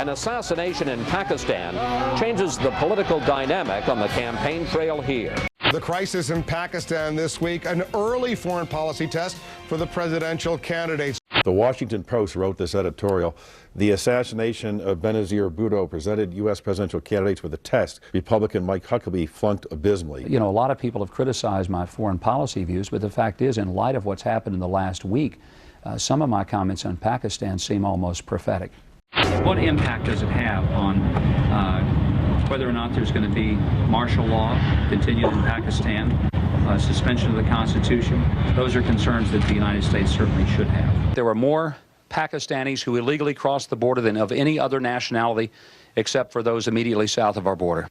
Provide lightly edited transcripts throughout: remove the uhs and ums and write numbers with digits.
An assassination in Pakistan changes the political dynamic on the campaign trail here. The crisis in Pakistan this week, an early foreign policy test for the presidential candidates. The Washington Post wrote this editorial: "The assassination of Benazir Bhutto presented U.S. presidential candidates with a test. Republican Mike Huckabee flunked abysmally." You know, a lot of people have criticized my foreign policy views, but the fact is, in light of what's happened in the last week, some of my comments on Pakistan seem almost prophetic. What impact does it have on whether or not there's going to be martial law continued in Pakistan, suspension of the Constitution? Those are concerns that the United States certainly should have. There were more Pakistanis who illegally crossed the border than of any other nationality except for those immediately south of our border.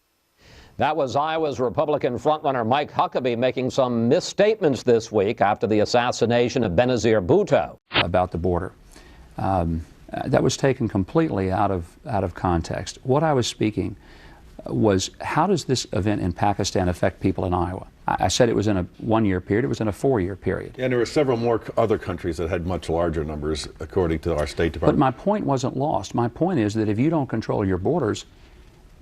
That was Iowa's Republican frontrunner Mike Huckabee making some misstatements this week after the assassination of Benazir Bhutto. About the border. That was taken completely out of context. What I was speaking was, how does this event in Pakistan affect people in Iowa? I said it was in a one-year period. It was in a four-year period. And there were several more other countries that had much larger numbers, according to our State Department. But my point wasn't lost. My point is that if you don't control your borders,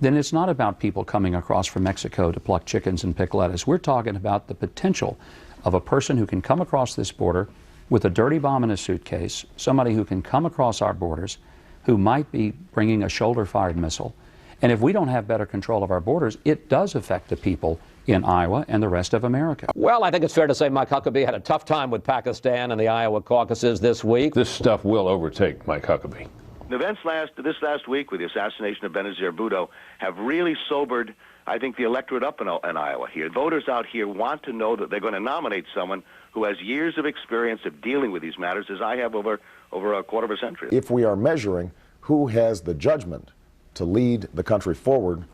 then it's not about people coming across from Mexico to pluck chickens and pick lettuce. We're talking about the potential of a person who can come across this border with a dirty bomb in a suitcase, somebody who can come across our borders, who might be bringing a shoulder-fired missile. And if we don't have better control of our borders, it does affect the people in Iowa and the rest of America. Well, I think it's fair to say Mike Huckabee had a tough time with Pakistan and the Iowa caucuses this week. This stuff will overtake Mike Huckabee. The events this last week with the assassination of Benazir Bhutto have really sobered, I think, the electorate up in Iowa here. Voters out here want to know that they're going to nominate someone who has years of experience of dealing with these matters, as I have over a quarter of a century. If we are measuring who has the judgment to lead the country forward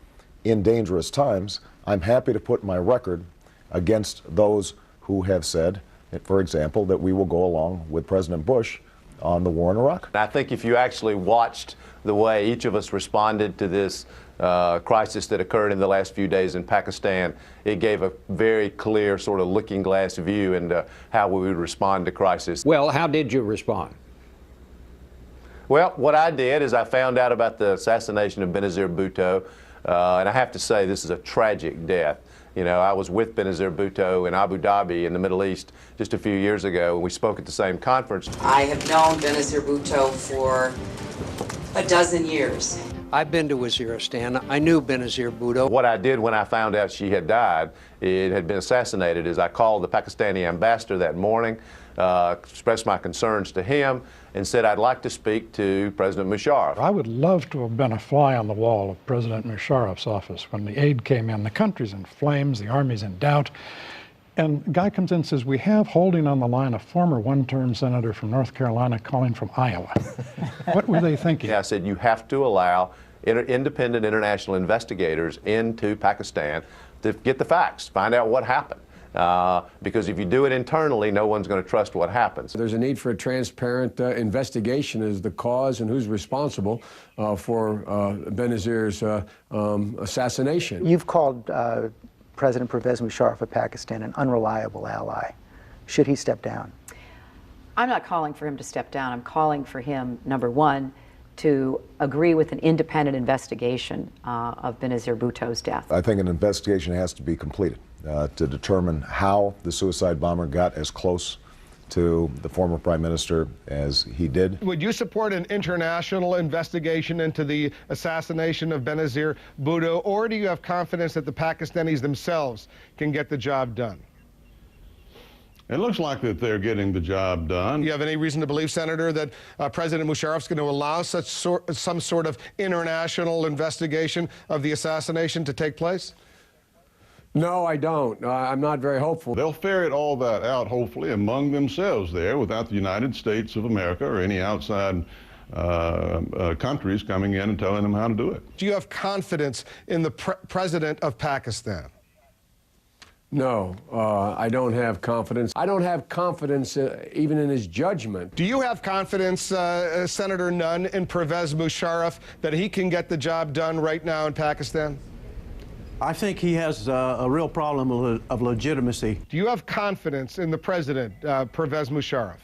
in dangerous times, I'm happy to put my record against those who have said, for example, that we will go along with President Bush on the war in Iraq. I think if you actually watched the way each of us responded to this crisis that occurred in the last few days in Pakistan, it gave a very clear sort of looking glass view into how we would respond to crisis. Well, how did you respond? Well, what I did is I found out about the assassination of Benazir Bhutto, and I have to say this is a tragic death. You know, I was with Benazir Bhutto in Abu Dhabi in the Middle East just a few years ago, and we spoke at the same conference. I have known Benazir Bhutto for a dozen years. I've been to Waziristan. I knew Benazir Bhutto. What I did when I found out she had died, it had been assassinated, is I called the Pakistani ambassador that morning, expressed my concerns to him, and said I'd like to speak to President Musharraf. I would love to have been a fly on the wall of President Musharraf's office when the aid came in. The country's in flames, the army's in doubt. And the guy comes in and says, we have holding on the line a former one-term senator from North Carolina calling from Iowa. What were they thinking? I said, you have to allow independent international investigators into Pakistan to get the facts, find out what happened. Because if you do it internally, no one's going to trust what happens. There's a need for a transparent investigation as the cause and who's responsible for Benazir's assassination. You've called President Pervez Musharraf of Pakistan an unreliable ally. Should he step down? I'm not calling for him to step down. I'm calling for him, number one, to agree with an independent investigation of Benazir Bhutto's death. I think an investigation has to be completed to determine how the suicide bomber got as close to the former prime minister as he did. Would you support an international investigation into the assassination of Benazir Bhutto, or do you have confidence that the Pakistanis themselves can get the job done? It looks like that they're getting the job done. Do you have any reason to believe, Senator, that President Musharraf's going to allow some sort of international investigation of the assassination to take place? No, I don't. I'm not very hopeful. They'll ferret all that out, hopefully, among themselves there, without the United States of America or any outside countries coming in and telling them how to do it. Do you have confidence in the president of Pakistan? No, I don't have confidence. I don't have confidence even in his judgment. Do you have confidence, Senator Nunn, in Pervez Musharraf that he can get the job done right now in Pakistan? I think he has a real problem of legitimacy. Do you have confidence in the president, Pervez Musharraf?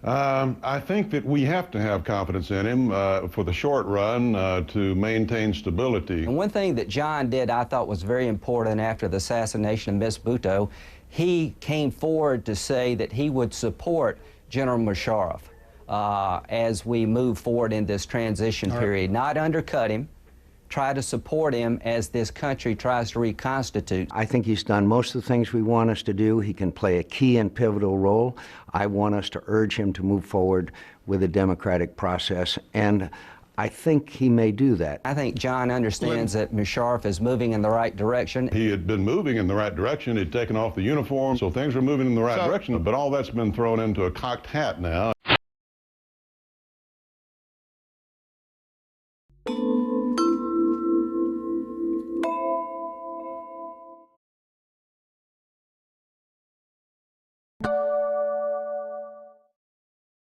I think that we have to have confidence in him for the short run to maintain stability. And one thing that John did I thought was very important after the assassination of Ms. Bhutto, he came forward to say that he would support General Musharraf as we move forward in this transition period, not undercut him, try to support him as this country tries to reconstitute. I think he's done most of the things we want us to do. He can play a key and pivotal role. I want us to urge him to move forward with a democratic process, and I think he may do that. I think John understands that Musharraf is moving in the right direction. He had been moving in the right direction. He'd taken off the uniform, so things were moving in the right direction, but all that's been thrown into a cocked hat now.